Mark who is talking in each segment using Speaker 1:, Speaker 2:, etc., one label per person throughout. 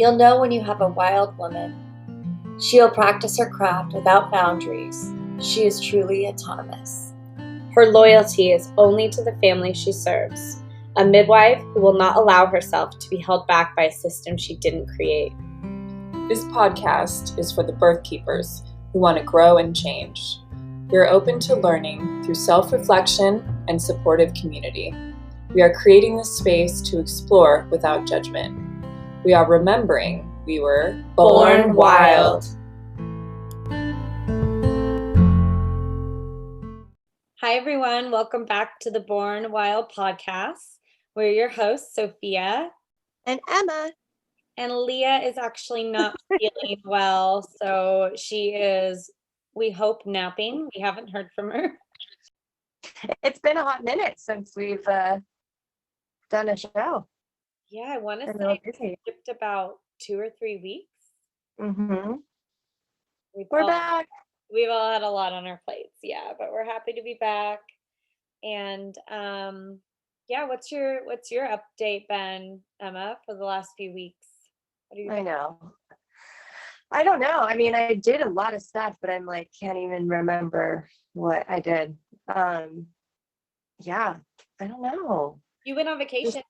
Speaker 1: You'll know when you have a wild woman. She'll practice her craft without boundaries. She is truly autonomous. Her loyalty is only to the family she serves, a midwife who will not allow herself to be held back by a system she didn't create.
Speaker 2: This podcast is for the birth keepers who want to grow and change. We are open to learning through self-reflection and supportive community. We are creating this space to explore without judgment. We are remembering we were
Speaker 1: Born wild. Hi, everyone. Welcome back to the Born Wild podcast. We're your hosts, Sophia
Speaker 3: and Emma.
Speaker 1: And Leah is actually not feeling well, so she is, we hope, napping. We haven't heard from her.
Speaker 3: It's been a hot minute since we've done a show.
Speaker 1: Yeah, I want to say we skipped about 2 or 3 weeks.
Speaker 3: Mm-hmm. We're back.
Speaker 1: We've all had a lot on our plates, yeah, but we're happy to be back. And yeah, what's your update been, Emma, for the last few weeks? What do you think?
Speaker 3: I don't know. I mean, I did a lot of stuff, but I'm like, can't even remember what I did. Yeah, I don't know.
Speaker 1: You went on vacation.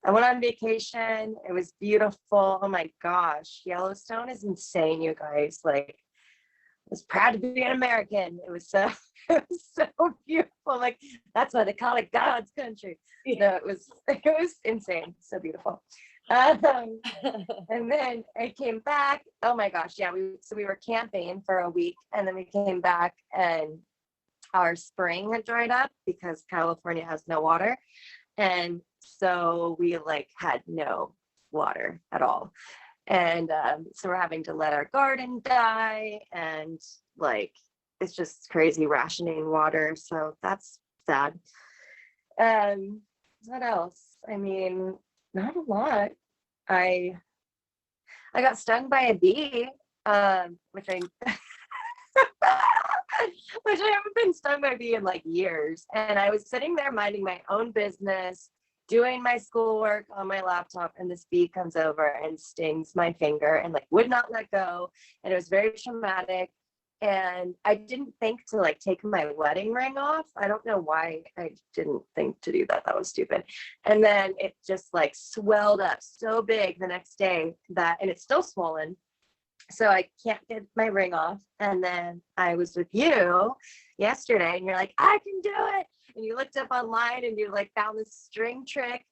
Speaker 3: I went on vacation. It was beautiful. Oh my gosh. Yellowstone is insane, you guys. Like, I was proud to be an American. It was so beautiful. Like, that's why they call it God's country. No, it was insane. So beautiful. And then I came back. Oh my gosh. Yeah. We were camping for a week, and then we came back and our spring had dried up because California has no water. And so we had no water at all. And so we're having to let our garden die, and it's just crazy rationing water. So that's sad. What else? I mean, not a lot. I got stung by a bee, which I haven't been stung by a bee in years. And I was sitting there minding my own business, doing my schoolwork on my laptop, and this bee comes over and stings my finger and would not let go. And it was very traumatic. And I didn't think to take my wedding ring off. I don't know why I didn't think to do that. That was stupid. And then it just swelled up so big the next day and it's still swollen. So I can't get my ring off. And then I was with you yesterday, and you're like, I can do it. And you looked up online and you found this string trick.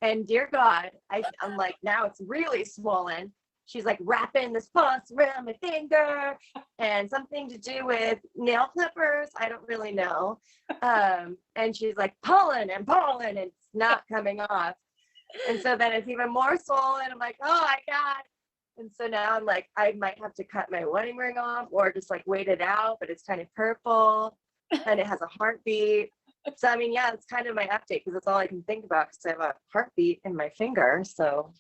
Speaker 3: And dear God, I'm like, now it's really swollen. She's wrapping this pus around my finger, and something to do with nail clippers. I don't really know. And she's pulling, and it's not coming off. And so then it's even more swollen. I'm like, oh my God. And so now I'm I might have to cut my wedding ring off, or just wait it out, but it's kind of purple and it has a heartbeat. So, I mean, yeah, it's kind of my update because that's all I can think about because I have a heartbeat in my finger. So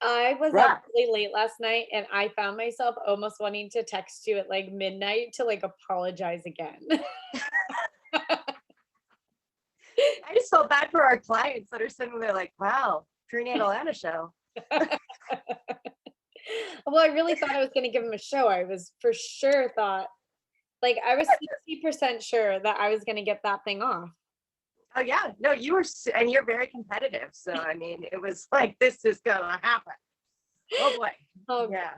Speaker 1: I was up really late last night, and I found myself almost wanting to text you at midnight to apologize again.
Speaker 3: I just felt bad for our clients that are sitting there wow, prenatal and a show.
Speaker 1: Well, I really thought I was going to give him a show. I was for sure thought, I was 60% sure that I was going to get that thing off.
Speaker 3: Oh yeah, no, you were, and you're very competitive. So I mean, it was this is going to happen. Oh boy. Oh yeah.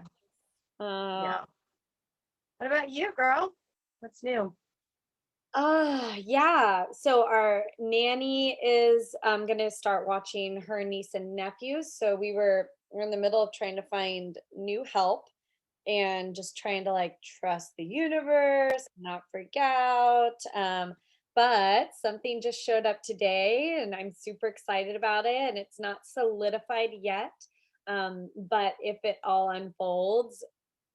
Speaker 3: Yeah. What about you, girl? What's new?
Speaker 1: Yeah. So our nanny is going to start watching her niece and nephews. So we're in the middle of trying to find new help and just trying to trust the universe, not freak out. But something just showed up today, and I'm super excited about it. And it's not solidified yet. But if it all unfolds,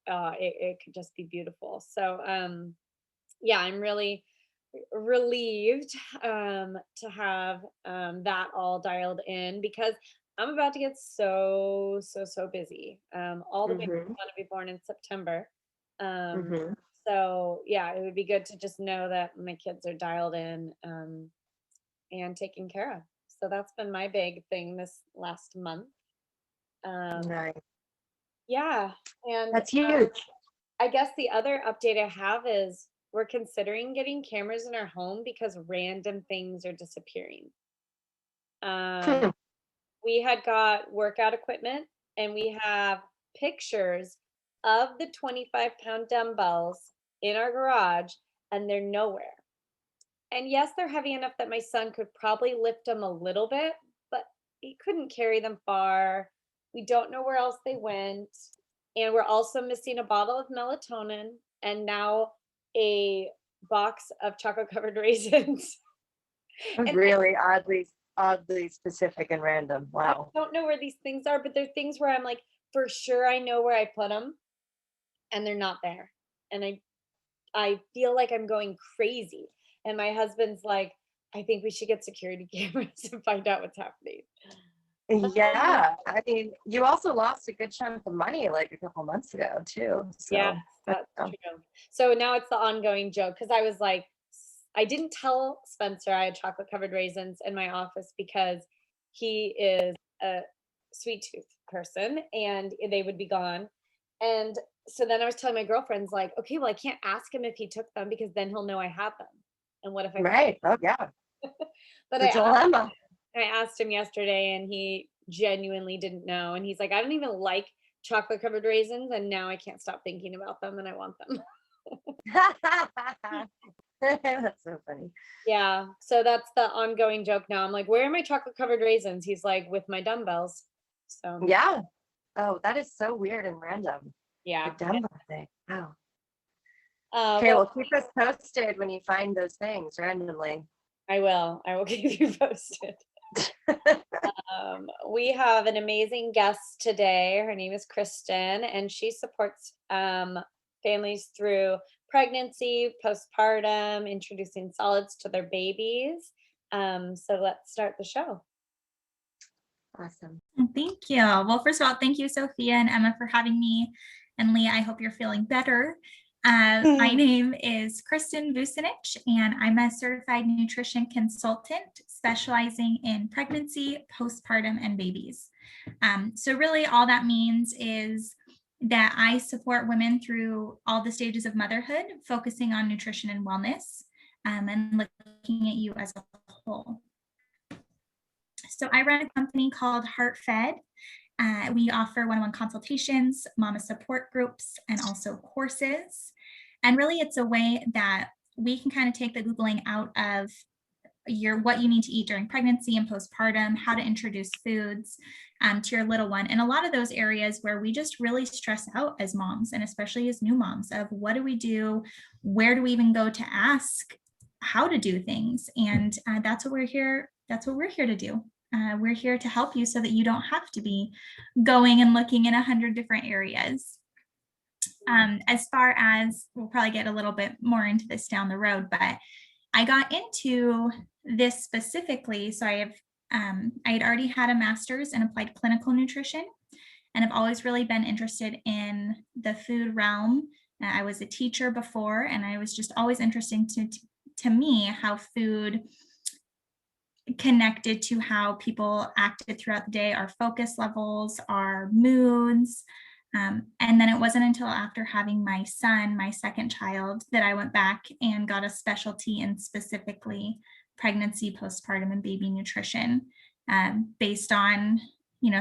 Speaker 1: it could just be beautiful. So yeah, I'm really relieved to have that all dialed in, because I'm about to get so busy. All the way going to be born in September. So yeah, it would be good to just know that my kids are dialed in and taken care of. So that's been my big thing this last month.
Speaker 3: Nice.
Speaker 1: Yeah. And
Speaker 3: That's huge.
Speaker 1: I guess the other update I have is we're considering getting cameras in our home because random things are disappearing. Um,
Speaker 3: Hmm.
Speaker 1: we had got workout equipment and we have pictures of the 25-pound dumbbells in our garage and they're nowhere. And yes, they're heavy enough that my son could probably lift them a little bit, but he couldn't carry them far. We don't know where else they went. And we're also missing a bottle of melatonin and now a box of chocolate covered raisins. And
Speaker 3: Really oddly specific and random.
Speaker 1: I
Speaker 3: Wow.
Speaker 1: don't know where these things are, but they're things where I'm like, for sure I know where I put them and they're not there. And I feel like I'm going crazy. And my husband's like, I think we should get security cameras and find out what's happening. Um,
Speaker 3: Yeah. I mean, you also lost a good chunk of money like a couple months ago too.
Speaker 1: yes,
Speaker 3: So
Speaker 1: that's true. So now it's the ongoing joke because I was like, I didn't tell Spencer I had chocolate covered raisins in my office because he is a sweet tooth person and they would be gone. And so then I was telling my girlfriends, like, okay, well, I can't ask him if he took them because then he'll know I have them. And what if I,
Speaker 3: right. Oh yeah.
Speaker 1: but
Speaker 3: The dilemma.
Speaker 1: I asked him yesterday and he genuinely didn't know. And he's like, I don't even like chocolate covered raisins. And now I can't stop thinking about them and I want them.
Speaker 3: That's so funny.
Speaker 1: Yeah. So that's the ongoing joke now. I'm like, where are my chocolate covered raisins? He's like, with my dumbbells. So
Speaker 3: Yeah. Oh, that is so weird and random. The
Speaker 1: yeah.
Speaker 3: dumbbell thing. Oh. Okay,
Speaker 1: Well,
Speaker 3: well, keep us posted when you find those things randomly.
Speaker 1: I will. I will keep you posted. We have an amazing guest today. Her name is Kristen, and she supports families through pregnancy, postpartum, introducing solids to their babies. So let's start the show.
Speaker 3: Awesome.
Speaker 4: Thank you. Well, first of all, thank you, Sophia and Emma, for having me. And Leah, I hope you're feeling better. My name is Kristen Vucinich, and I'm a certified nutrition consultant specializing in pregnancy, postpartum, and babies. So really all that means is that I support women through all the stages of motherhood, focusing on nutrition and wellness, and looking at you as a whole. So I run a company called HeartFed. We offer one-on-one consultations, mama support groups, and also courses. And really it's a way that we can kind of take the Googling out of what you need to eat during pregnancy and postpartum, how to introduce foods to your little one. And a lot of those areas where we just really stress out as moms, and especially as new moms, of what do we do? Where do we even go to ask how to do things? And that's what we're here. That's what we're here to do. We're here to help you so that you don't have to be going and looking in 100 different areas. As far as, we'll probably get a little bit more into this down the road, but I got into this specifically. So I had already had a master's in applied clinical nutrition, and I've always really been interested in the food realm. I was a teacher before, and I was just always interesting to me how food connected to how people acted throughout the day, our focus levels, our moods. And then it wasn't until after having my son, my second child, that I went back and got a specialty in specifically pregnancy, postpartum, and baby nutrition, based on,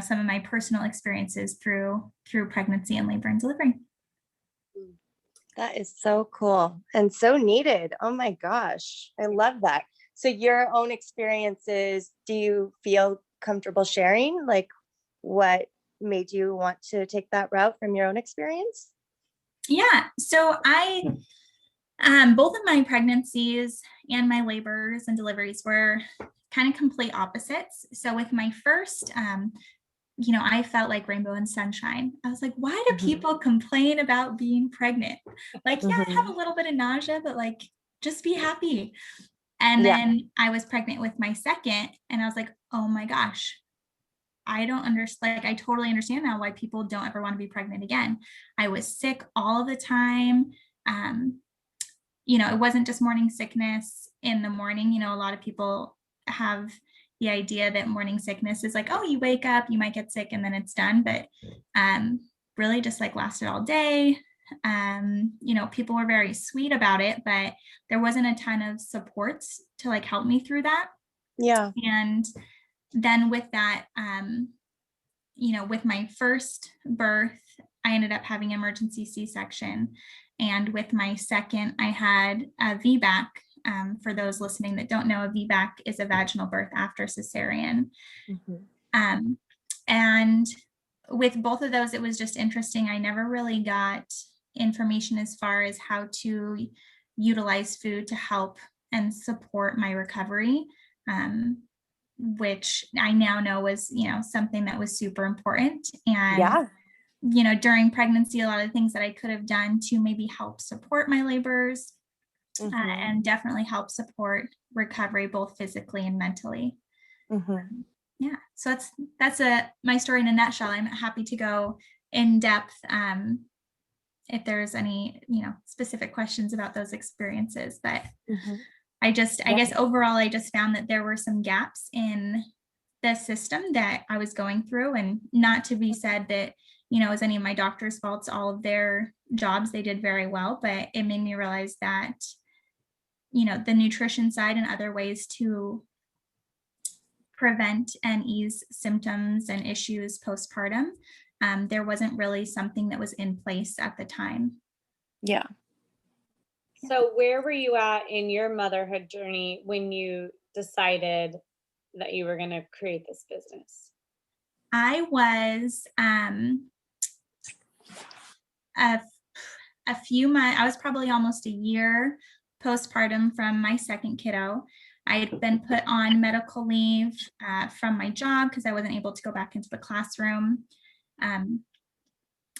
Speaker 4: some of my personal experiences through pregnancy and labor and delivery.
Speaker 3: That is so cool and so needed. Oh my gosh, I love that. So your own experiences, do you feel comfortable sharing? Like, what made you want to take that route from your own experience?
Speaker 4: Yeah, so I, both of my pregnancies and my labors and deliveries were kind of complete opposites. So with my first, I felt like rainbow and sunshine. I was like, why do people complain about being pregnant? Like, yeah, I have a little bit of nausea, but like, just be happy. And then I was pregnant with my second, and I was like, oh my gosh, I don't understand. Like, I totally understand now why people don't ever want to be pregnant again. I was sick all of the time. It wasn't just morning sickness in the morning. A lot of people have the idea that morning sickness is like, oh, you wake up, you might get sick, and then it's done. But really just like lasted all day. People were very sweet about it, but there wasn't a ton of supports to like help me through that.
Speaker 3: Yeah.
Speaker 4: And then with that, with my first birth, I ended up having emergency C-section. And with my second, I had a VBAC. For those listening that don't know, a VBAC is a vaginal birth after cesarean. And with both of those, it was just interesting. I never really got information as far as how to utilize food to help and support my recovery, which I now know was, something that was super important. And, during pregnancy, a lot of things that I could have done to maybe help support my labors and definitely help support recovery, both physically and mentally. Yeah, so that's my story in a nutshell. I'm happy to go in depth if there's any, specific questions about those experiences. But I guess overall, I just found that there were some gaps in the system that I was going through, and not to be said that, it was any of my doctor's faults. All of their jobs, they did very well, but it made me realize that, the nutrition side and other ways to prevent and ease symptoms and issues postpartum, there wasn't really something that was in place at the time.
Speaker 3: Yeah.
Speaker 1: So where were you at in your motherhood journey when you decided that you were going to create this business?
Speaker 4: I was a few months, I was probably almost a year postpartum from my second kiddo. I had been put on medical leave from my job because I wasn't able to go back into the classroom. I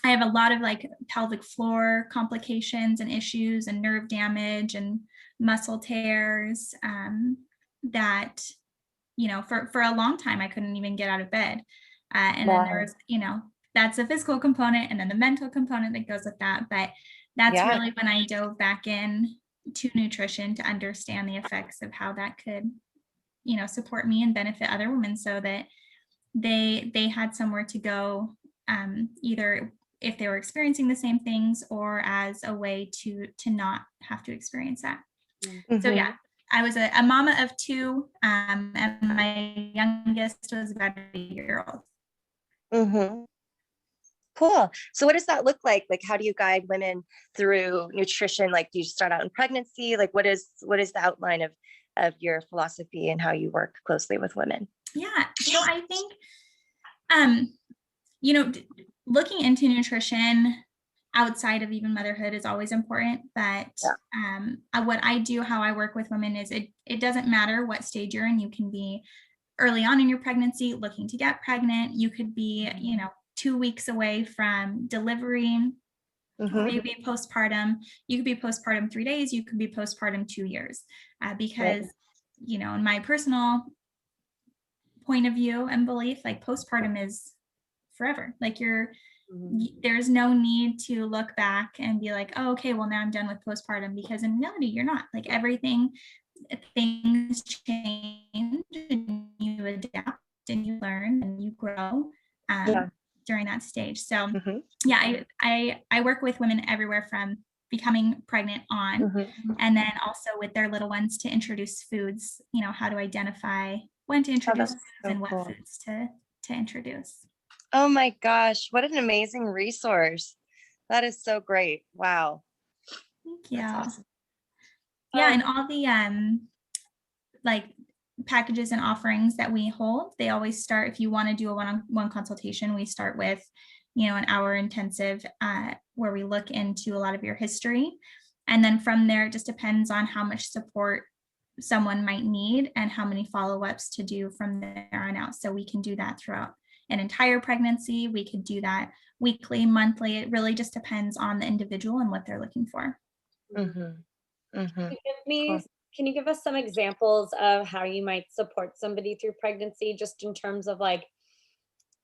Speaker 4: have a lot of like pelvic floor complications and issues and nerve damage and muscle tears that, for a long time, I couldn't even get out of bed. And then there's, that's a physical component and then the mental component that goes with that. But that's really when I dove back in to nutrition to understand the effects of how that could, support me and benefit other women so that they had somewhere to go, either if they were experiencing the same things or as a way to not have to experience that. So yeah, I was a mama of two, and my youngest was about a year-old.
Speaker 3: Cool. So what does that look like? Like, how do you guide women through nutrition? Like, do you start out in pregnancy? Like, what is the outline of your philosophy and how you work closely with women?
Speaker 4: Yeah. So I think, looking into nutrition outside of even motherhood is always important. But what I do, how I work with women is it doesn't matter what stage you're in. You can be early on in your pregnancy, looking to get pregnant. You could be, 2 weeks away from delivery, or maybe postpartum. You could be postpartum 3 days. You could be postpartum 2 years, because, in my personal point of view and belief, like postpartum is forever. Like there's no need to look back and be like, oh, okay, well now I'm done with postpartum, because in reality, you're not. Like things change and you adapt and you learn and you grow during that stage. So I work with women everywhere from becoming pregnant on, and then also with their little ones to introduce foods, how to identify when to introduce foods and what foods to introduce.
Speaker 3: Oh my gosh, what an amazing resource. That is so great. Wow.
Speaker 4: Thank you.
Speaker 3: That's awesome.
Speaker 4: Yeah, and all the like packages and offerings that we hold, they always start, if you want to do a one-on-one consultation, we start with, an hour intensive where we look into a lot of your history. And then from there, it just depends on how much support someone might need and how many follow-ups to do from there on out. So we can do that throughout an entire pregnancy. We could do that weekly, monthly. It really just depends on the individual and what they're looking for.
Speaker 1: Can you give us some examples of how you might support somebody through pregnancy, just in terms of like,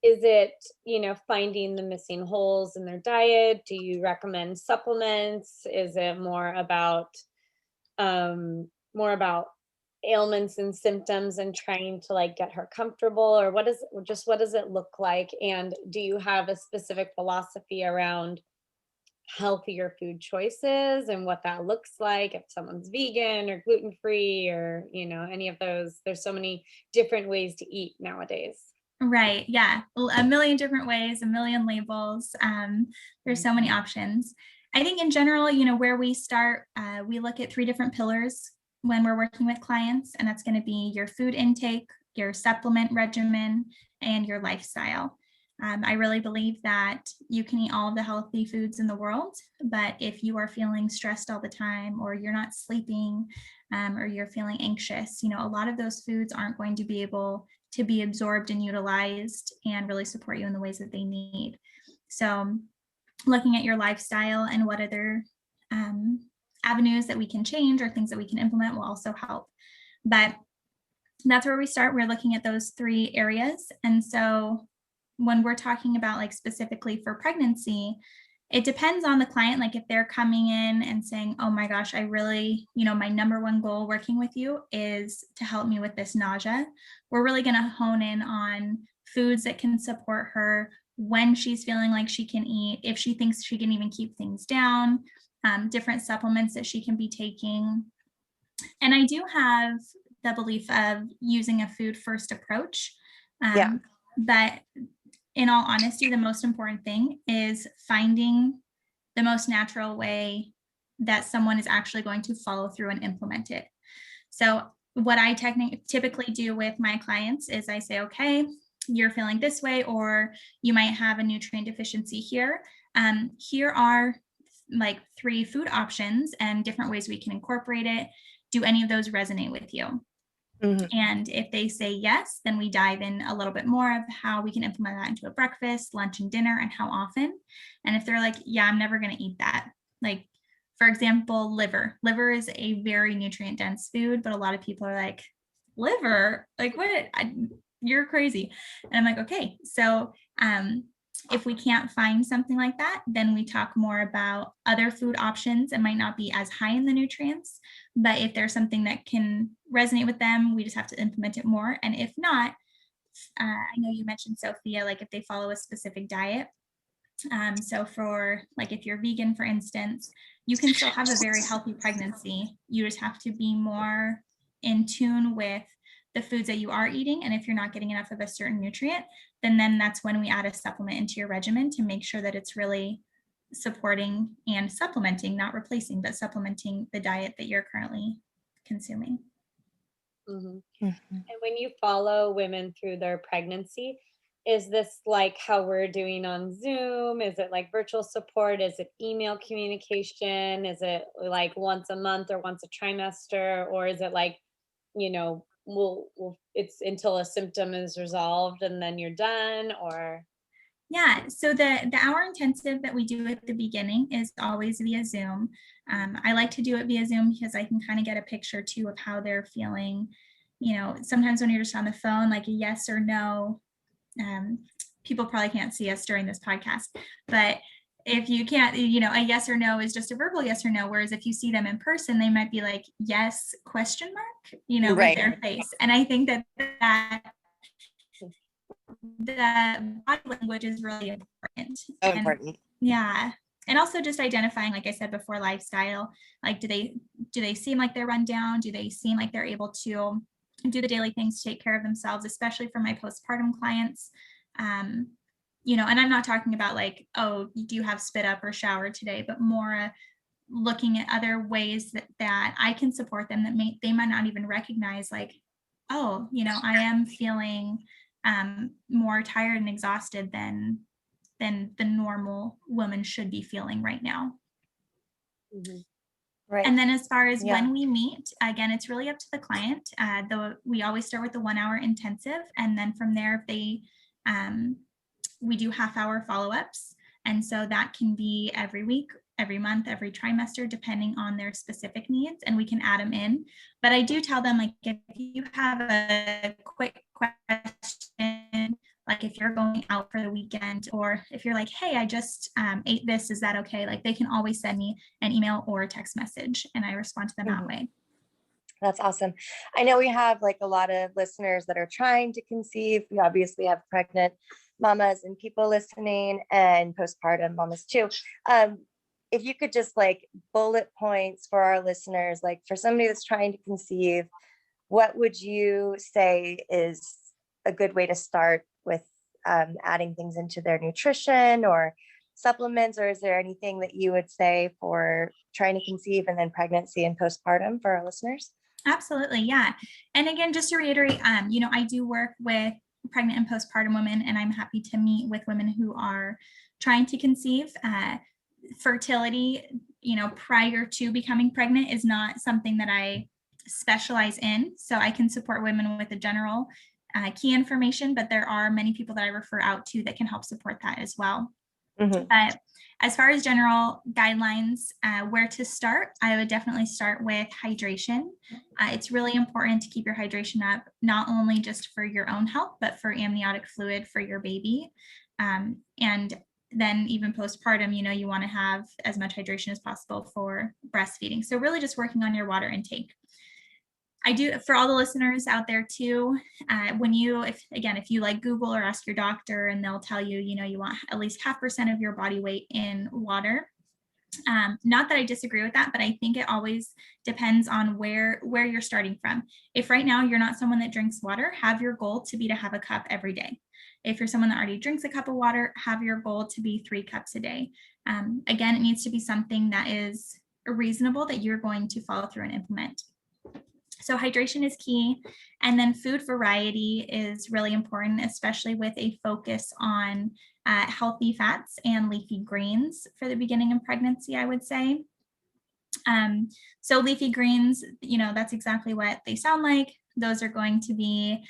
Speaker 1: is it, finding the missing holes in their diet? Do you recommend supplements? Is it more about ailments and symptoms and trying to like get her comfortable, or what does it look like? And do you have a specific philosophy around healthier food choices and what that looks like if someone's vegan or gluten free, or any of those? There's so many different ways to eat nowadays.
Speaker 4: Right. Yeah. A million different ways, a million labels. There's so many options. I think in general, where we start, we look at 3 different pillars when we're working with clients, and that's going to be your food intake, your supplement regimen, and your lifestyle. I really believe that you can eat all of the healthy foods in the world, but if you are feeling stressed all the time, or you're not sleeping, or you're feeling anxious, a lot of those foods aren't going to be able to be absorbed and utilized and really support you in the ways that they need. So looking at your lifestyle and what other avenues that we can change or things that we can implement will also help. But that's where we start. We're looking at those 3 areas. And so when we're talking about like specifically for pregnancy, it depends on the client. Like if they're coming in and saying, oh my gosh, I really, my number one goal working with you is to help me with this nausea, we're really going to hone in on foods that can support her when she's feeling like she can eat, if she thinks she can even keep things down, different supplements that she can be taking. And I do have the belief of using a food first approach. But in all honesty, the most important thing is finding the most natural way that someone is actually going to follow through and implement it. So what I typically do with my clients is I say, okay, you're feeling this way, or you might have a nutrient deficiency here. Here are like 3 food options and different ways we can incorporate it. Do any of those resonate with you? And if they say yes, then we dive in a little bit more of how we can implement that into a breakfast, lunch, and dinner, and how often. And if they're like, yeah, I'm never going to eat that. Like, for example, liver. Liver is a very nutrient dense food, but a lot of people are like, liver? Like, what? You're crazy. And I'm like, okay. So if we can't find something like that, then we talk more about other food options. It might not be as high in the nutrients, but if there's something that can resonate with them, we just have to implement it more. And if not, I know you mentioned, Sophia, like if they follow a specific diet. So for like, if you're vegan, for instance, you can still have a very healthy pregnancy. You just have to be more in tune with the foods that you are eating. And if you're not getting enough of a certain nutrient, then that's when we add a supplement into your regimen to make sure that it's really supporting and supplementing, not replacing, but supplementing the diet that you're currently consuming.
Speaker 1: And when you follow women through their pregnancy, is this like how we're doing on Zoom? Is it like virtual support? Is it email communication? Is it like once a month or once a trimester? Or is it like, it's until a symptom is resolved and then you're done? Or
Speaker 4: yeah, so the hour intensive that we do at the beginning is always via Zoom. I like to do it via Zoom because I can kind of get a picture too of how they're feeling. Sometimes when you're just on the phone, like a yes or no, people probably can't see us during this podcast, but if you can't, a yes or no is just a verbal yes or no. Whereas if you see them in person, they might be like, yes, question mark,
Speaker 5: right,
Speaker 4: with their face. And I think that the body language is really important.
Speaker 5: Important.
Speaker 4: Yeah. And also just identifying, like I said before, lifestyle, like, do they seem like they're run down? Do they seem like they're able to do the daily things to take care of themselves, especially for my postpartum clients? And I'm not talking about like, oh, do you have spit up or shower today, but more looking at other ways that I can support them that they might not even recognize, like, oh, I am feeling more tired and exhausted than the normal woman should be feeling right now.
Speaker 5: Right.
Speaker 4: And then as far as when we meet, again, it's really up to the client. We always start with the 1 hour intensive. And then from there, if we do half-hour follow-ups. And so that can be every week, every month, every trimester, depending on their specific needs, and we can add them in. But I do tell them, like, if you have a quick question, like if you're going out for the weekend, or if you're like, hey, I just ate this, is that okay? Like, they can always send me an email or a text message, and I respond to them that way.
Speaker 3: That's awesome. I know we have like a lot of listeners that are trying to conceive. We obviously have pregnant mamas and people listening, and postpartum mamas too. If you could just like bullet points for our listeners, like for somebody that's trying to conceive, what would you say is a good way to start with adding things into their nutrition or supplements? Or is there anything that you would say for trying to conceive and then pregnancy and postpartum for our listeners?
Speaker 4: Absolutely. Yeah. And again, just to reiterate, I do work with pregnant and postpartum women, and I'm happy to meet with women who are trying to conceive. Fertility, prior to becoming pregnant is not something that I specialize in. So I can support women with the general key information, but there are many people that I refer out to that can help support that as well.
Speaker 3: Mm-hmm.
Speaker 4: But as far as general guidelines, where to start, I would definitely start with hydration. It's really important to keep your hydration up, not only just for your own health, but for amniotic fluid for your baby. And then even postpartum, you want to have as much hydration as possible for breastfeeding. So really just working on your water intake. I do, for all the listeners out there too, if you like Google or ask your doctor and they'll tell you, you want at least 0.5% of your body weight in water. Not that I disagree with that, but I think it always depends on where you're starting from. If right now you're not someone that drinks water, have your goal to be to have a cup every day. If you're someone that already drinks a cup of water, have your goal to be 3 cups a day. Again, it needs to be something that is reasonable that you're going to follow through and implement. So hydration is key. And then food variety is really important, especially with a focus on healthy fats and leafy greens for the beginning of pregnancy, I would say. So leafy greens, that's exactly what they sound like. Those are going to be,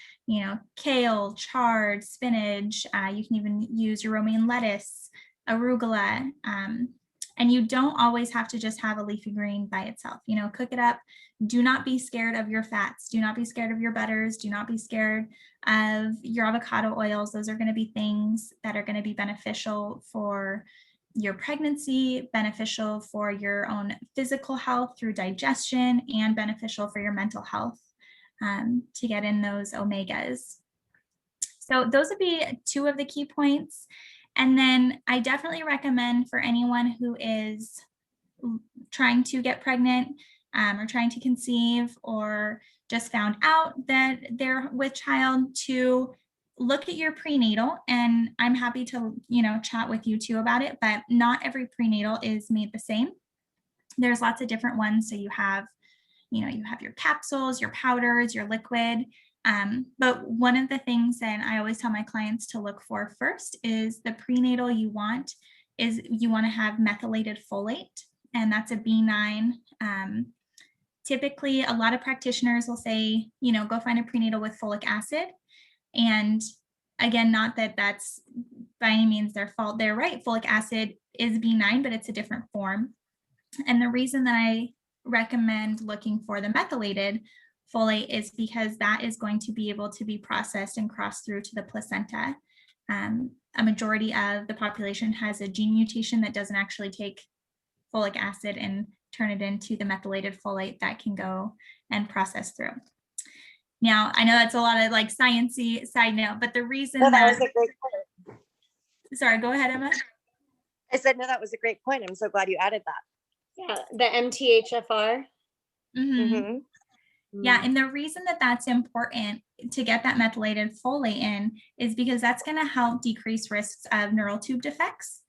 Speaker 4: kale, chard, spinach. You can even use your romaine lettuce, arugula. And you don't always have to just have a leafy green by itself. Cook it up. Do not be scared of your fats. Do not be scared of your butters. Do not be scared of your avocado oils. Those are going to be things that are going to be beneficial for your pregnancy, beneficial for your own physical health through digestion, and beneficial for your mental health to get in those omegas. So those would be 2 of the key points. And then I definitely recommend for anyone who is trying to get pregnant or trying to conceive or just found out that they're with child to look at your prenatal. And I'm happy to, chat with you too about it, but not every prenatal is made the same. There's lots of different ones. So you have your capsules, your powders, your liquid. But one of the things that I always tell my clients to look for first is the prenatal you want to have methylated folate, and that's a B9. Typically, a lot of practitioners will say, go find a prenatal with folic acid. And again, not that that's by any means their fault. They're right. Folic acid is B9, but it's a different form. And the reason that I recommend looking for the methylated folate is because that is going to be able to be processed and cross through to the placenta. A majority of the population has a gene mutation that doesn't actually take folic acid and turn it into the methylated folate that can go and process through. Now, I know that's a lot of like sciencey side note, but the reason
Speaker 3: that was a great point.
Speaker 4: Sorry, go ahead, Emma.
Speaker 3: I said, no, that was a great point. I'm so glad you added that.
Speaker 1: Yeah, the MTHFR.
Speaker 4: Mm-hmm. Mm-hmm. Yeah, and the reason that that's important to get that methylated folate in is because that's going to help decrease risks of neural tube defects.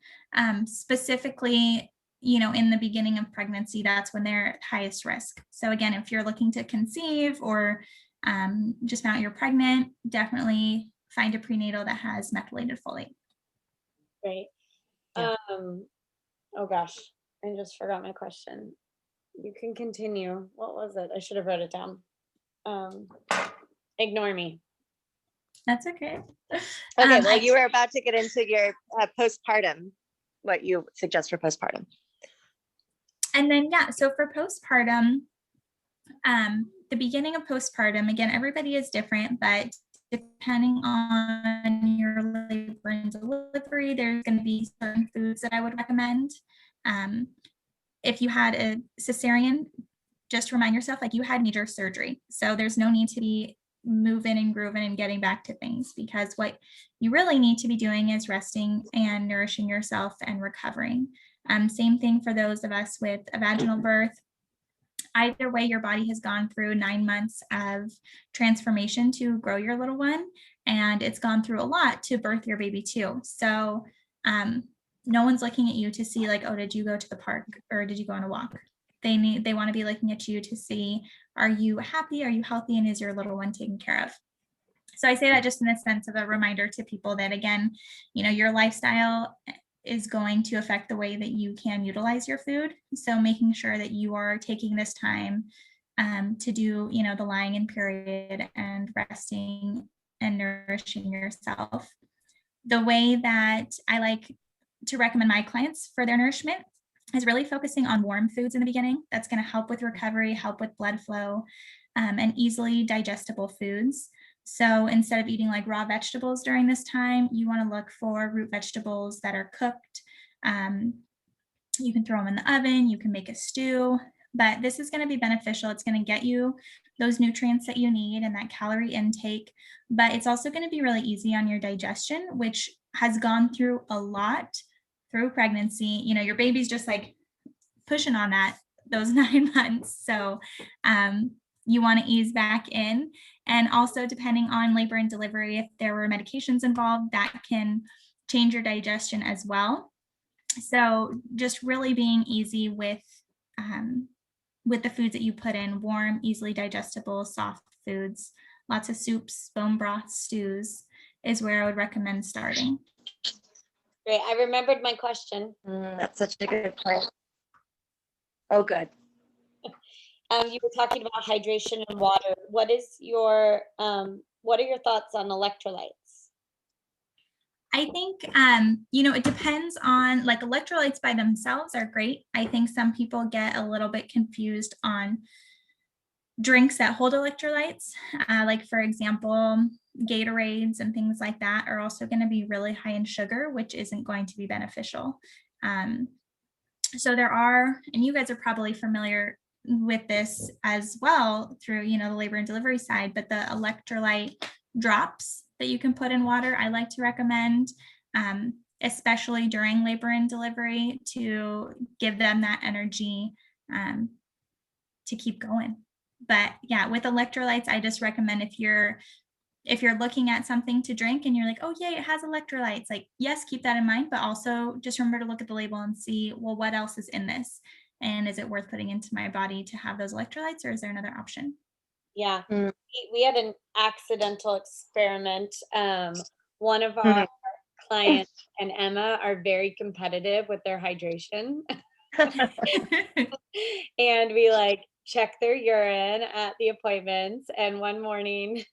Speaker 4: Specifically, in the beginning of pregnancy, that's when they're at highest risk. So again, if you're looking to conceive or just found out you're pregnant, definitely find a prenatal that has methylated folate.
Speaker 1: Great. Yeah. Oh gosh, I just forgot my question. You can continue. What was it? I should have wrote it down. Ignore me.
Speaker 4: That's okay.
Speaker 3: Okay, well, you were about to get into your postpartum, what you suggest for postpartum.
Speaker 4: And then, so for postpartum, the beginning of postpartum, again, everybody is different, but depending on your labor and delivery, there's going to be certain foods that I would recommend. If you had a cesarean, just remind yourself like you had major surgery. So there's no need to be moving and grooving and getting back to things, because what you really need to be doing is resting and nourishing yourself and recovering. Same thing for those of us with a vaginal birth. Either way, your body has gone through 9 months of transformation to grow your little one, and it's gone through a lot to birth your baby too. So no one's looking at you to see like, oh, did you go to the park or did you go on a walk? They want to be looking at you to see, are you happy? Are you healthy? And is your little one taken care of? So I say that just in the sense of a reminder to people that, again, your lifestyle is going to affect the way that you can utilize your food. So making sure that you are taking this time to do, the lying in period and resting and nourishing yourself. The way that I like to recommend my clients for their nourishment is really focusing on warm foods in the beginning. That's going to help with recovery, help with blood flow, and easily digestible foods. So instead of eating like raw vegetables during this time, you want to look for root vegetables that are cooked. You can throw them in the oven, you can make a stew, but this is going to be beneficial. It's going to get you those nutrients that you need and that calorie intake, but it's also going to be really easy on your digestion, which has gone through a lot through pregnancy. Your baby's just like pushing on those 9 months. So you want to ease back in. And also, depending on labor and delivery, if there were medications involved, that can change your digestion as well. So just really being easy with the foods that you put in, warm, easily digestible, soft foods, lots of soups, bone broths, stews is where I would recommend starting.
Speaker 1: Great. I remembered my question.
Speaker 3: That's such a good point. Oh, good.
Speaker 1: You were talking about hydration and water. What are your thoughts on electrolytes?
Speaker 4: I think, it depends on, like, electrolytes by themselves are great. I think some people get a little bit confused on drinks that hold electrolytes. Like, for example, Gatorades and things like that are also going to be really high in sugar, which isn't going to be beneficial. So there are, and you guys are probably familiar with this as well through, the labor and delivery side, but the electrolyte drops that you can put in water, I like to recommend, especially during labor and delivery, to give them that energy to keep going. But yeah, with electrolytes, I just recommend if you're looking at something to drink and you're like, oh yay, it has electrolytes, like, yes, keep that in mind, but also just remember to look at the label and see, well, what else is in this? And is it worth putting into my body to have those electrolytes, or is there another option?
Speaker 1: Yeah, we had an accidental experiment. One of our clients and Emma are very competitive with their hydration. And we check their urine at the appointments. And one morning,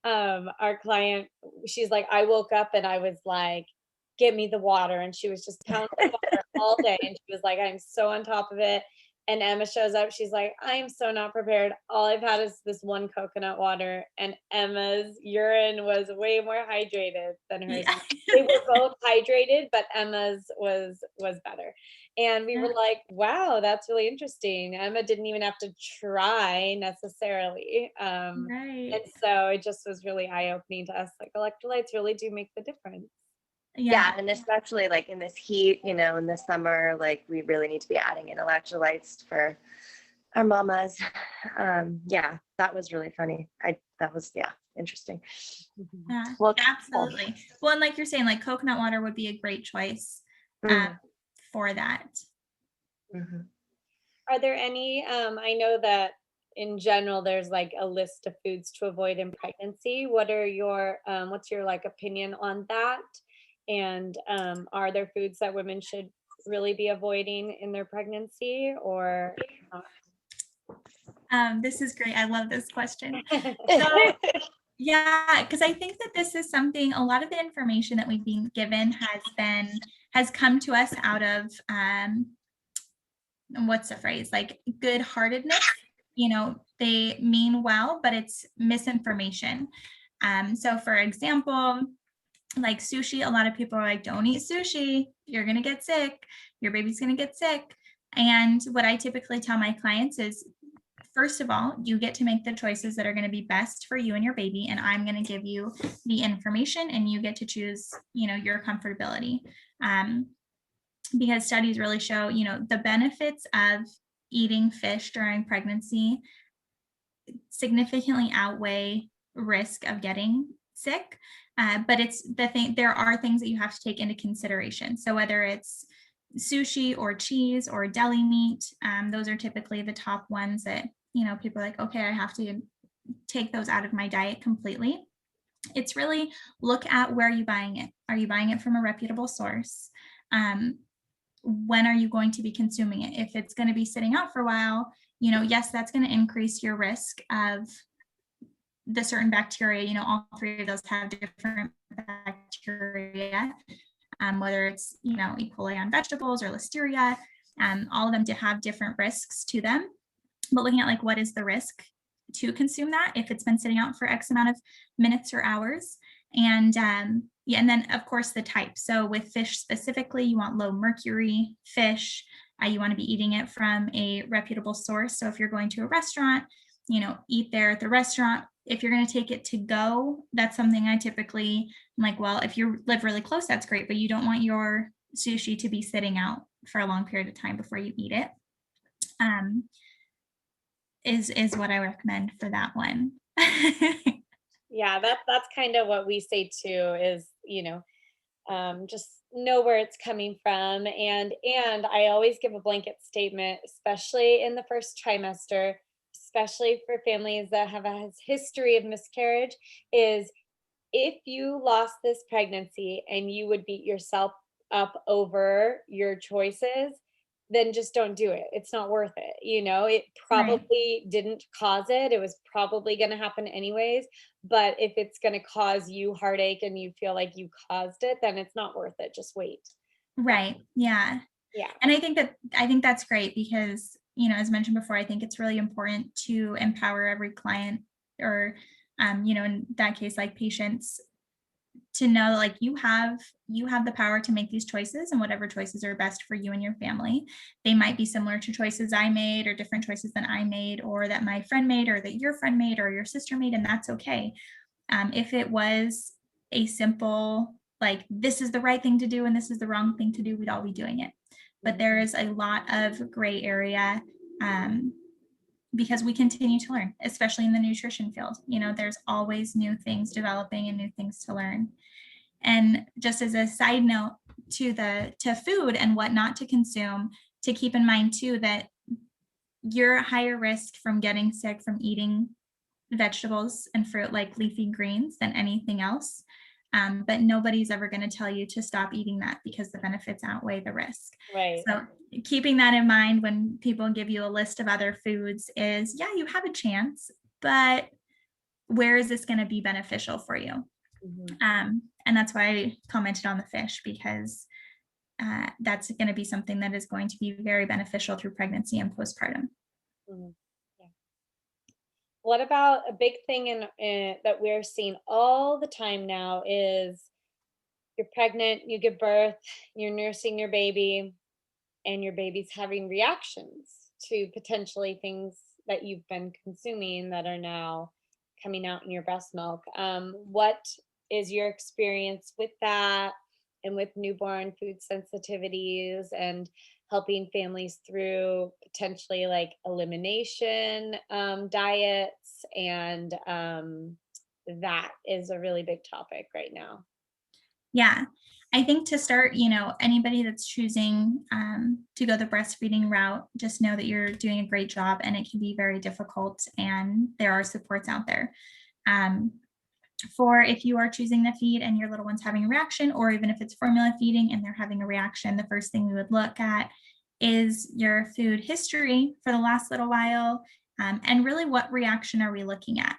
Speaker 1: our client, she's like, I woke up and I was like, get me the water. And she was just pounding water all day. And she was like, I'm so on top of it. And Emma shows up. She's like, I am so not prepared. All I've had is this one coconut water. And Emma's urine was way more hydrated than hers. Yeah. They were both hydrated, but Emma's was better. And we were like, wow, that's really interesting. Emma didn't even have to try necessarily. Right. And so it just was really eye-opening to us. Like, electrolytes really do make the difference.
Speaker 3: Yeah, and especially in this heat, in the summer, we really need to be adding in electrolytes for our mamas. Yeah, that was really funny. That was interesting.
Speaker 4: Yeah, well, absolutely. Well, and like you're saying, coconut water would be a great choice for that.
Speaker 1: Mm-hmm. Are there any, I know that in general, there's a list of foods to avoid in pregnancy. What are your, what's your opinion on that? And are there foods that women should really be avoiding in their pregnancy, or not?
Speaker 4: This is great. I love this question. So, yeah, because I think that this is something, a lot of the information that we've been given has come to us out of, what's the phrase? Good-heartedness. They mean well, but it's misinformation. So for example, sushi, a lot of people are like, don't eat sushi, you're going to get sick, your baby's going to get sick. And what I typically tell my clients is, first of all, you get to make the choices that are going to be best for you and your baby. And I'm going to give you the information and you get to choose, your comfortability. Because studies really show, the benefits of eating fish during pregnancy significantly outweigh risk of getting sick. But there are things that you have to take into consideration. So whether it's sushi or cheese or deli meat, those are typically the top ones that, people are like, okay, I have to take those out of my diet completely. It's really look at where you're buying it. Are you buying it from a reputable source? When are you going to be consuming it? If it's going to be sitting out for a while, yes, that's going to increase your risk of the certain bacteria. All three of those have different bacteria, whether it's, E. coli on vegetables or listeria, all of them have different risks to them. But looking at what is the risk to consume that if it's been sitting out for X amount of minutes or hours. And and then of course the type. So with fish specifically, you want low mercury fish. You want to be eating it from a reputable source. So if you're going to a restaurant, eat there at the restaurant. If you're going to take it to go, that's something I typically am like, well, if you live really close, that's great, but you don't want your sushi to be sitting out for a long period of time before you eat it. Is what I recommend for that one.
Speaker 1: Yeah, that's kind of what we say too, is, just know where it's coming from. And I always give a blanket statement, especially in the first trimester, especially for families that have a history of miscarriage, is if you lost this pregnancy and you would beat yourself up over your choices, then just don't do it. It's not worth it. It probably didn't cause it. It was probably going to happen anyways. But if it's going to cause you heartache and you feel like you caused it, then it's not worth it. Just wait.
Speaker 4: Right. Yeah.
Speaker 1: Yeah.
Speaker 4: And I think that's great because, as mentioned before, I think it's really important to empower every client or, in that case, patients, to know you have the power to make these choices, and whatever choices are best for you and your family. They might be similar to choices I made or different choices than I made or that my friend made or that your friend made or your sister made, and that's okay. If it was a simple, this is the right thing to do and this is the wrong thing to do, we'd all be doing it. But there is a lot of gray area because we continue to learn, especially in the nutrition field. There's always new things developing and new things to learn. And just as a side note to food and what not to consume, to keep in mind too, that you're at higher risk from getting sick from eating vegetables and fruit like leafy greens than anything else. But nobody's ever going to tell you to stop eating that because the benefits outweigh the risk.
Speaker 1: Right.
Speaker 4: So keeping that in mind when people give you a list of other foods is, yeah, you have a chance, but where is this going to be beneficial for you? Mm-hmm. And that's why I commented on the fish, because that's going to be something that is going to be very beneficial through pregnancy and postpartum.
Speaker 1: Mm-hmm. What about a big thing that we're seeing all the time now is you're pregnant, you give birth, you're nursing your baby, and your baby's having reactions to potentially things that you've been consuming that are now coming out in your breast milk. What is your experience with that and with newborn food sensitivities and helping families through potentially elimination diets? And that is a really big topic right now.
Speaker 4: Yeah, I think to start, anybody that's choosing to go the breastfeeding route, just know that you're doing a great job, and it can be very difficult, and there are supports out there. For if you are choosing to feed and your little one's having a reaction, or even if it's formula feeding and they're having a reaction, the first thing we would look at is your food history for the last little while. And really, what reaction are we looking at?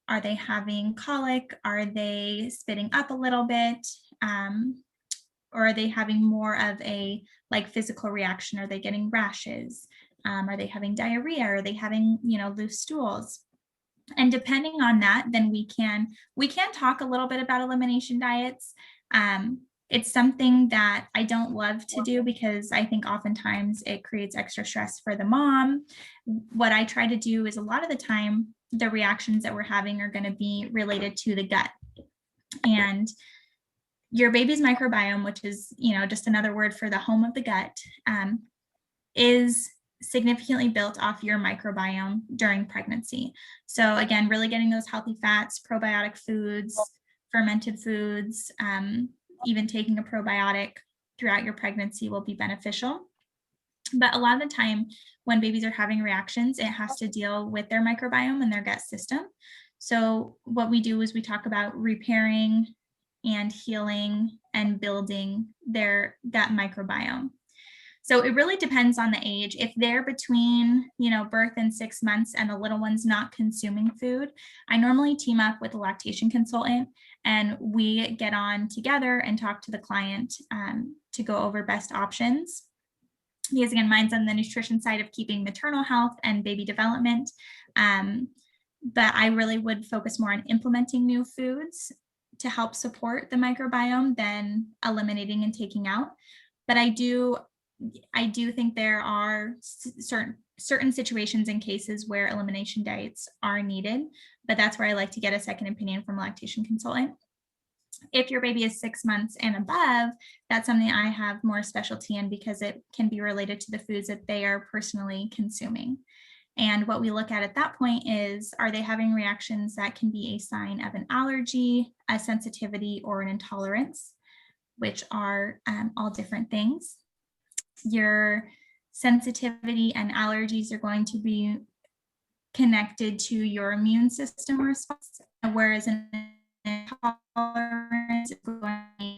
Speaker 4: Are they having colic? Are they spitting up a little bit? Or are they having more of a physical reaction? Are they getting rashes? Are they having diarrhea? Are they having, loose stools? And depending on that, then we can talk a little bit about elimination diets. It's something that I don't love to do because I think oftentimes it creates extra stress for the mom. What I try to do is a lot of the time, the reactions that we're having are going to be related to the gut. And your baby's microbiome, which is, just another word for the home of the gut, is significantly built off your microbiome during pregnancy. So again, really getting those healthy fats, probiotic foods, fermented foods, even taking a probiotic throughout your pregnancy will be beneficial. But a lot of the time when babies are having reactions, it has to deal with their microbiome and their gut system. So what we do is we talk about repairing and healing and building their gut microbiome. So it really depends on the age. If they're between, birth and 6 months and the little one's not consuming food, I normally team up with a lactation consultant and we get on together and talk to the client to go over best options. Because again, mine's on the nutrition side of keeping maternal health and baby development. But I really would focus more on implementing new foods to help support the microbiome than eliminating and taking out. But I do think there are certain situations and cases where elimination diets are needed, but that's where I like to get a second opinion from a lactation consultant. If your baby is 6 months and above, that's something I have more specialty in because it can be related to the foods that they are personally consuming. And what we look at that point is, are they having reactions that can be a sign of an allergy, a sensitivity, or an intolerance, which are all different things. Your sensitivity and allergies are going to be connected to your immune system response, whereas an intolerance is going to be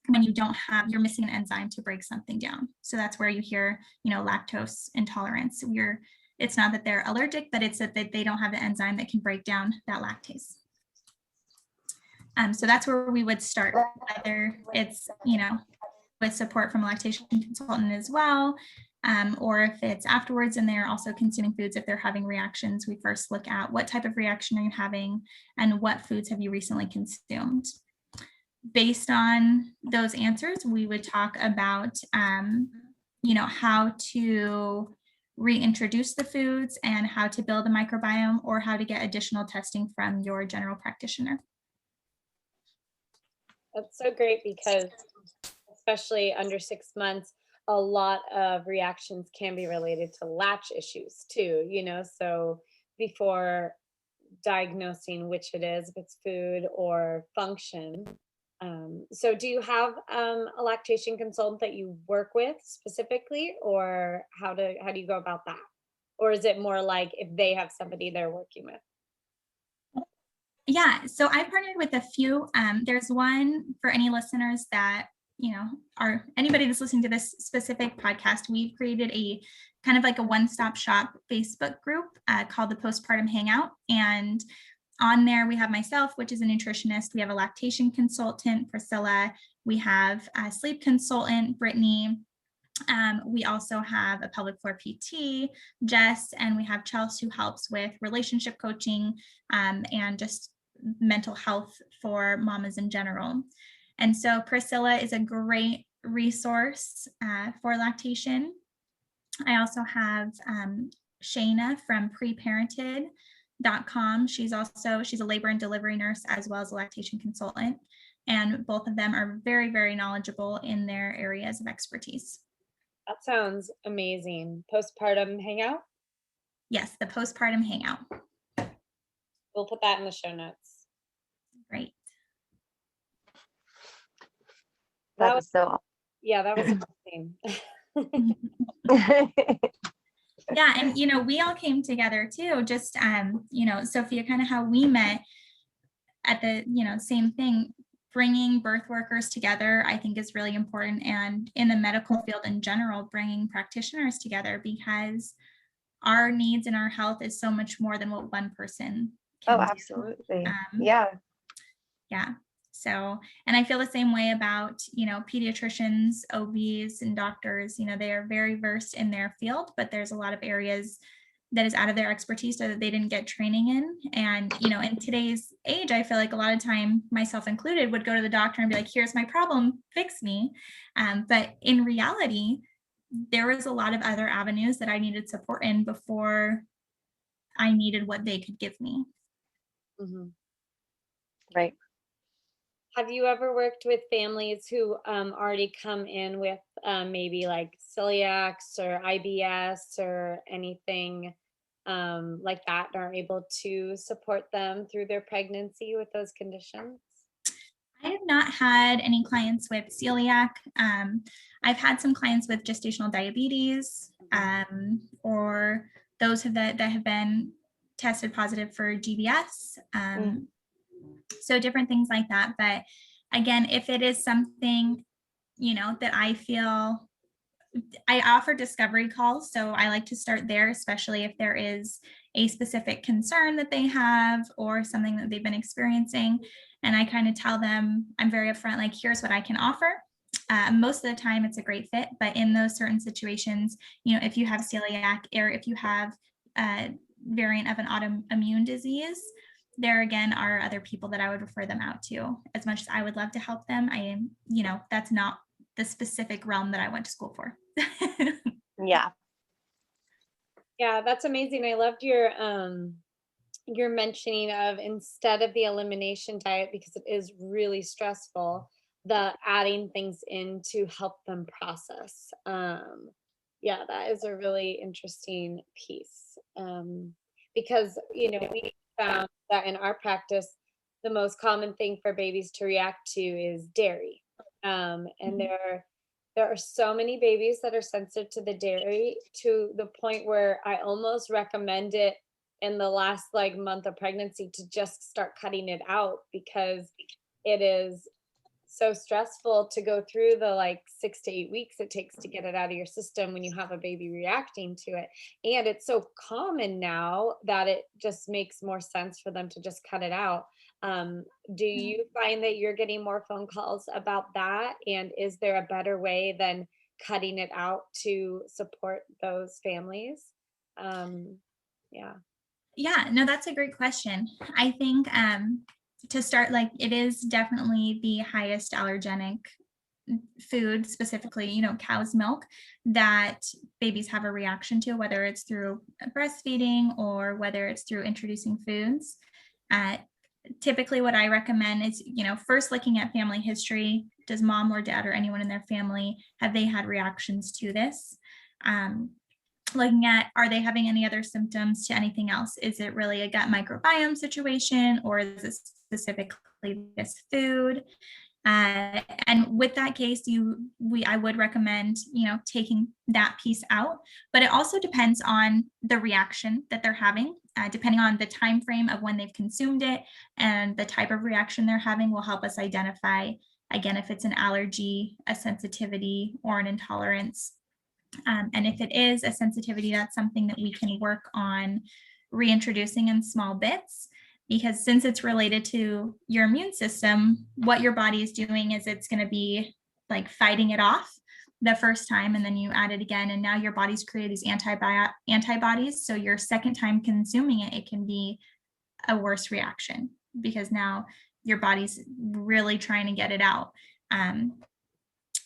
Speaker 4: when you're missing an enzyme to break something down. So that's where you hear, lactose intolerance. It's not that they're allergic, but it's that they don't have the enzyme that can break down that lactase. So that's where we would start, whether it's, with support from a lactation consultant as well, or if it's afterwards and they're also consuming foods. If they're having reactions, we first look at what type of reaction are you having and what foods have you recently consumed. Based on those answers, we would talk about, how to reintroduce the foods and how to build a microbiome, or how to get additional testing from your general practitioner.
Speaker 1: That's so great because especially under 6 months, a lot of reactions can be related to latch issues too, so before diagnosing which it is, if it's food or function. So do you have a lactation consultant that you work with specifically, or how do you go about that? Or is it more like if they have somebody they're working with?
Speaker 4: Yeah, so I partnered with a few. There's one for any listeners that, are anybody that's listening to this specific podcast. We've created a kind of like a one-stop shop Facebook group called the Postpartum Hangout. And on there, we have myself, which is a nutritionist. We have a lactation consultant, Priscilla. We have a sleep consultant, Brittany. We also have a pelvic floor PT, Jess, and we have Chelsea, who helps with relationship coaching and just mental health for mamas in general. And so Priscilla is a great resource for lactation. I also have Shayna from preparented.com. She's a labor and delivery nurse as well as a lactation consultant. And both of them are very, very knowledgeable in their areas of expertise.
Speaker 1: That sounds amazing. Postpartum Hangout?
Speaker 4: Yes, the Postpartum Hangout.
Speaker 1: We'll put that in the show notes.
Speaker 4: Great.
Speaker 3: That was so awesome.
Speaker 1: Yeah, that was amazing.
Speaker 4: Yeah, and we all came together too, just Sophia, kind of how we met at the same thing. Bringing birth workers together, I think, is really important, and in the medical field in general, bringing practitioners together, because our needs and our health is so much more than what one person can do.
Speaker 3: Absolutely. Yeah.
Speaker 4: So, and I feel the same way about, pediatricians, OBs, and doctors. They are very versed in their field, but there's a lot of areas that is out of their expertise or that they didn't get training in. And, you know, in today's age, I feel like a lot of time, myself included, would go to the doctor and be like, here's my problem, fix me. But in reality, there was a lot of other avenues that I needed support in before I needed what they could give me.
Speaker 1: Mm-hmm.
Speaker 3: Right.
Speaker 1: Have you ever worked with families who already come in with maybe like celiacs or IBS or anything like that, and are able to support them through their pregnancy with those conditions?
Speaker 4: I have not had any clients with celiac. I've had some clients with gestational diabetes, or those that have been tested positive for GBS. So different things like that. But again, if it is something, you know, that I feel, I offer discovery calls. So I like to start there, especially if there is a specific concern that they have or something that they've been experiencing. And I kind of tell them, I'm very upfront, like, here's what I can offer. Most of the time it's a great fit, but in those certain situations, you know, if you have celiac or if you have a variant of an autoimmune disease, there again are other people that I would refer them out to. As much as I would love to help them, I am, you know, that's not the specific realm that I went to school for.
Speaker 3: Yeah.
Speaker 1: Yeah, that's amazing. I loved your mentioning of, instead of the elimination diet, because it is really stressful, the adding things in to help them process. Yeah, that is a really interesting piece. Because, you know, we found that in our practice, the most common thing for babies to react to is dairy. And there are so many babies that are sensitive to the dairy, to the point where I almost recommend it in the last like month of pregnancy to just start cutting it out, because it is so stressful to go through the like 6 to 8 weeks it takes to get it out of your system when you have a baby reacting to it. And it's so common now that it just makes more sense for them to just cut it out. Do you find that you're getting more phone calls about that? And is there a better way than cutting it out to support those families? Yeah.
Speaker 4: Yeah, no, that's a great question. I think to start, like, it is definitely the highest allergenic food, specifically, you know, cow's milk, that babies have a reaction to, whether it's through breastfeeding or whether it's through introducing foods. Typically what I recommend is, you know, first looking at family history. Does mom or dad or anyone in their family, have they had reactions to this? Looking at, are they having any other symptoms to anything else? Is it really a gut microbiome situation, or is it specifically this food? And with that case, I would recommend, you know, taking that piece out. But it also depends on the reaction that they're having. Depending on the time frame of when they've consumed it and the type of reaction they're having will help us identify, again, if it's an allergy, a sensitivity, or an intolerance. And if it is a sensitivity, that's something that we can work on reintroducing in small bits, because since it's related to your immune system, what your body is doing is it's going to be like fighting it off the first time, and then you add it again, and now your body's created these antibodies. So your second time consuming it, it can be a worse reaction, because now your body's really trying to get it out.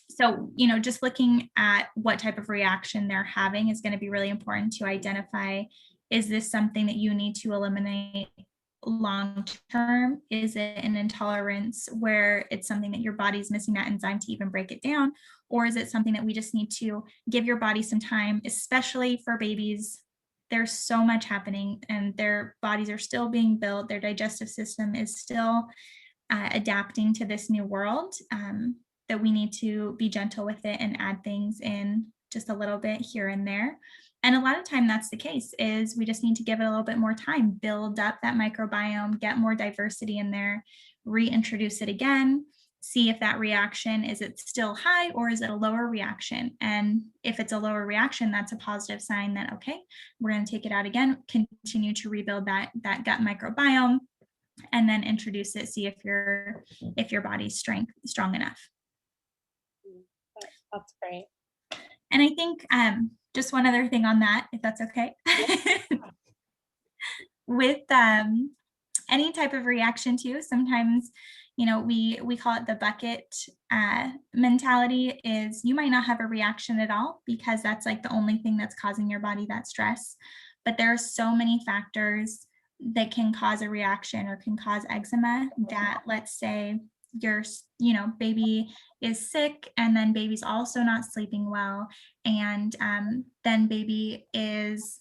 Speaker 4: So, you know, just looking at what type of reaction they're having is going to be really important to identify, is this something that you need to eliminate long term? Is it an intolerance where it's something that your body's missing that enzyme to even break it down? Or is it something that we just need to give your body some time, especially for babies? There's so much happening and their bodies are still being built. Their digestive system is still adapting to this new world, that we need to be gentle with it and add things in just a little bit here and there. And a lot of time that's the case, is we just need to give it a little bit more time, build up that microbiome, get more diversity in there, reintroduce it again, see if that reaction, is it still high or is it a lower reaction? And if it's a lower reaction, that's a positive sign that, okay, we're going to take it out again, continue to rebuild that gut microbiome, and then introduce it, see if your body's strong enough.
Speaker 1: That's great.
Speaker 4: And I think just one other thing on that, if that's okay. With any type of reaction too, sometimes, we call it the bucket mentality, is you might not have a reaction at all because that's like the only thing that's causing your body that stress. But there are so many factors that can cause a reaction or can cause eczema that, let's say your baby is sick, and then baby's also not sleeping well, and then baby is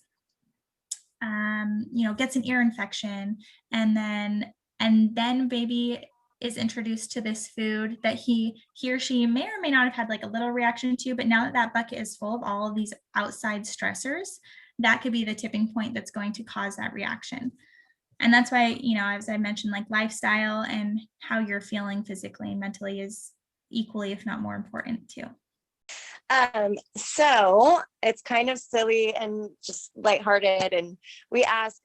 Speaker 4: gets an ear infection, and then baby is introduced to this food that he or she may or may not have had like a little reaction to, but now that that bucket is full of all of these outside stressors, that could be the tipping point that's going to cause that reaction. And that's why, as I mentioned, like lifestyle and how you're feeling physically and mentally is equally, if not more important too.
Speaker 3: So it's kind of silly and just lighthearted. And we ask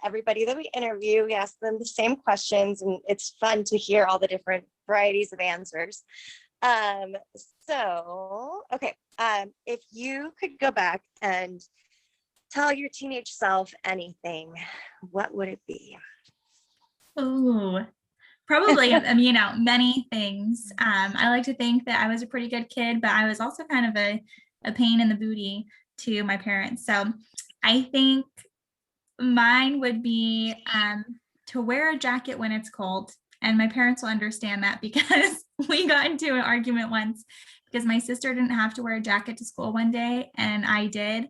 Speaker 3: everybody that we interview, we ask them the same questions, and it's fun to hear all the different varieties of answers. If you could go back and tell your teenage self anything, what would it be?
Speaker 4: Oh, probably, many things. I like to think that I was a pretty good kid, but I was also kind of a pain in the booty to my parents. So I think mine would be to wear a jacket when it's cold. And my parents will understand that because we got into an argument once because my sister didn't have to wear a jacket to school one day and I did.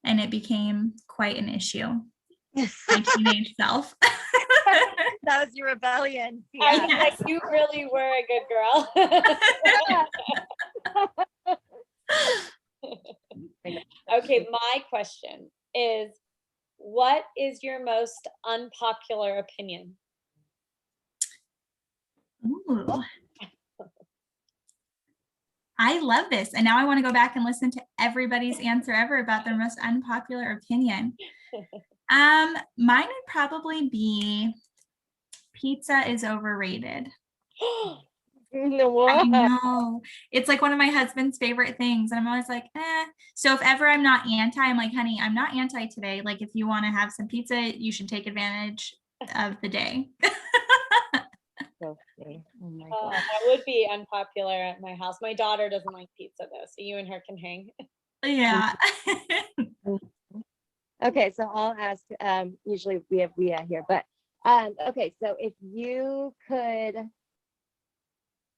Speaker 4: And it became quite an issue. My teenage self.
Speaker 3: That was your rebellion.
Speaker 1: Yeah. Like you really were a good girl. Okay, my question is, what is your most unpopular opinion?
Speaker 4: Ooh. I love this. And now I want to go back and listen to everybody's answer ever about their most unpopular opinion. Mine would probably be pizza is overrated. I know. It's like one of my husband's favorite things. And I'm always like, So if ever I'm not anti, I'm like, honey, I'm not anti today. Like if you want to have some pizza, you should take advantage of the day.
Speaker 3: So funny. Oh my God.
Speaker 1: That would be unpopular at my house. My daughter doesn't like pizza though, so you and her can hang.
Speaker 4: Yeah.
Speaker 3: Okay, so I'll ask, usually we have Leah here, but okay, so if you could,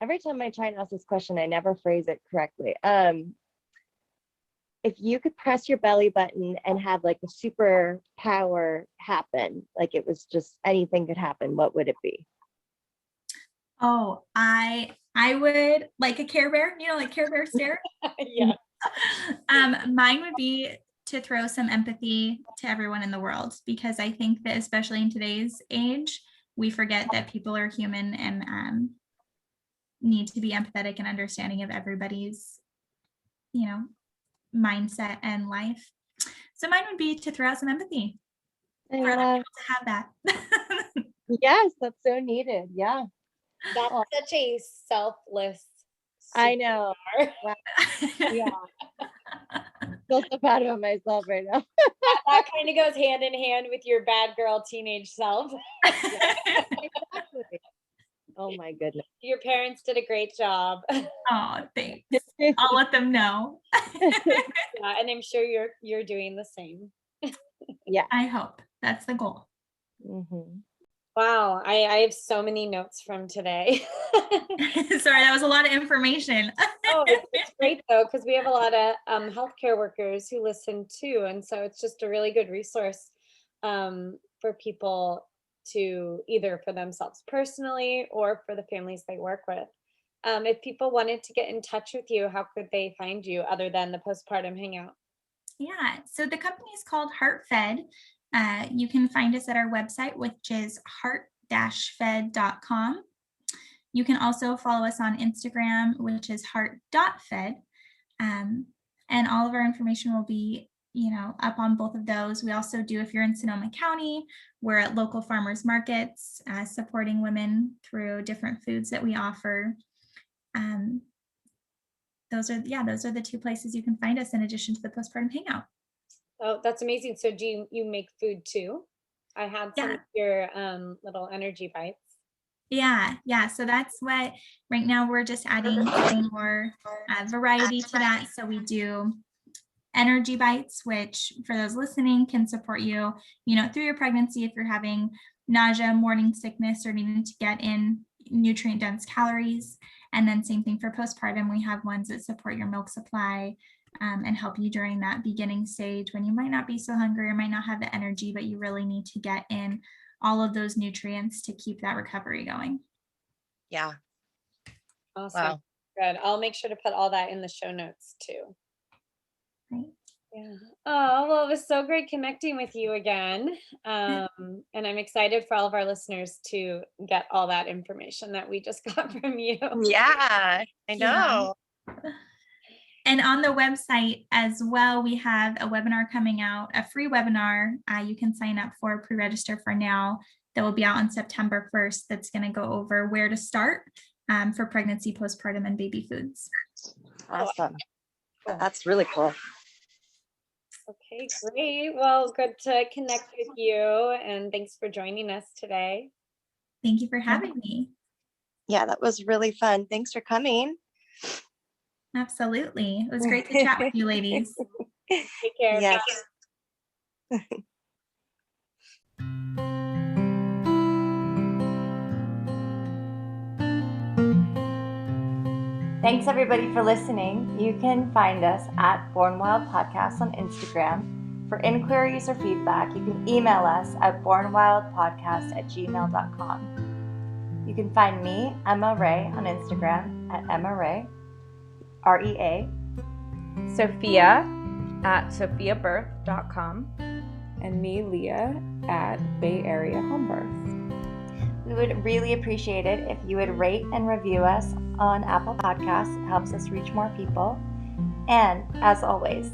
Speaker 3: every time I try and ask this question, I never phrase it correctly. If you could press your belly button and have like a superpower happen, like it was just anything could happen, what would it be?
Speaker 4: Oh, I would like a Care Bear, like Care Bear stare.
Speaker 1: Yeah.
Speaker 4: Mine would be to throw some empathy to everyone in the world, because I think that especially in today's age, we forget that people are human and need to be empathetic and understanding of everybody's, mindset and life. So mine would be to throw out some empathy for other people to have that.
Speaker 3: Yes, that's so needed. Yeah.
Speaker 1: That's such a selfless.
Speaker 3: I know. Wow. Yeah. Feel so bad about myself right now.
Speaker 1: That kind of goes hand in hand with your bad girl teenage self.
Speaker 3: Exactly. Oh my goodness.
Speaker 1: Your parents did a great job.
Speaker 4: Oh, thanks. I'll let them know.
Speaker 1: Yeah, and I'm sure you're doing the same.
Speaker 3: Yeah.
Speaker 4: I hope that's the goal.
Speaker 3: Mm-hmm.
Speaker 1: Wow, I have so many notes from today.
Speaker 4: Sorry, that was a lot of information.
Speaker 1: Oh, it's great though, because we have a lot of healthcare workers who listen too, and so it's just a really good resource for people to either for themselves personally or for the families they work with. If people wanted to get in touch with you, how could they find you other than the postpartum hangout?
Speaker 4: Yeah, so the company is called HeartFed. You can find us at our website, which is heart-fed.com. You can also follow us on Instagram, which is heart.fed. And all of our information will be, up on both of those. We also do, if you're in Sonoma County, we're at local farmers markets, supporting women through different foods that we offer. those are the two places you can find us in addition to the postpartum hangout.
Speaker 1: Oh, that's amazing. So do you make food too? I had some of your little energy bites.
Speaker 4: Yeah. So that's what, right now we're just adding some more variety to that. So we do energy bites, which for those listening can support you, through your pregnancy if you're having nausea, morning sickness, or needing to get in nutrient dense calories. And then same thing for postpartum. We have ones that support your milk supply and help you during that beginning stage when you might not be so hungry or might not have the energy, but you really need to get in all of those nutrients to keep that recovery going.
Speaker 3: Yeah.
Speaker 1: Awesome.
Speaker 3: Wow.
Speaker 1: Good. I'll make sure to put all that in the show notes too.
Speaker 4: Right.
Speaker 1: Yeah. Oh, well, it was so great connecting with you again. And I'm excited for all of our listeners to get all that information that we just got from you.
Speaker 3: Yeah, I know.
Speaker 4: Yeah. And on the website as well, we have a webinar coming out, a free webinar you can sign up for, pre-register for now, that will be out on September 1st. That's going to go over where to start for pregnancy, postpartum, and baby foods.
Speaker 3: Awesome. That's really cool.
Speaker 1: Okay, great. Well, good to connect with you, and thanks for joining us today.
Speaker 4: Thank you for having me.
Speaker 3: Yeah, that was really fun. Thanks for coming.
Speaker 4: Absolutely. It was great to chat with you ladies.
Speaker 1: Take care.
Speaker 3: Yes.
Speaker 5: Thanks everybody for listening. You can find us at Born Wild Podcast on Instagram. For inquiries or feedback, you can email us at bornwildpodcast@gmail.com. You can find me, Emma Ray, on Instagram at Emma Ray, REA.
Speaker 2: Sophia at sophiabirth.com. And me, Leah, at Bay Area Home Birth.
Speaker 5: We would really appreciate it if you would rate and review us on Apple Podcasts. It helps us reach more people. And as always,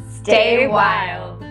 Speaker 2: Stay wild.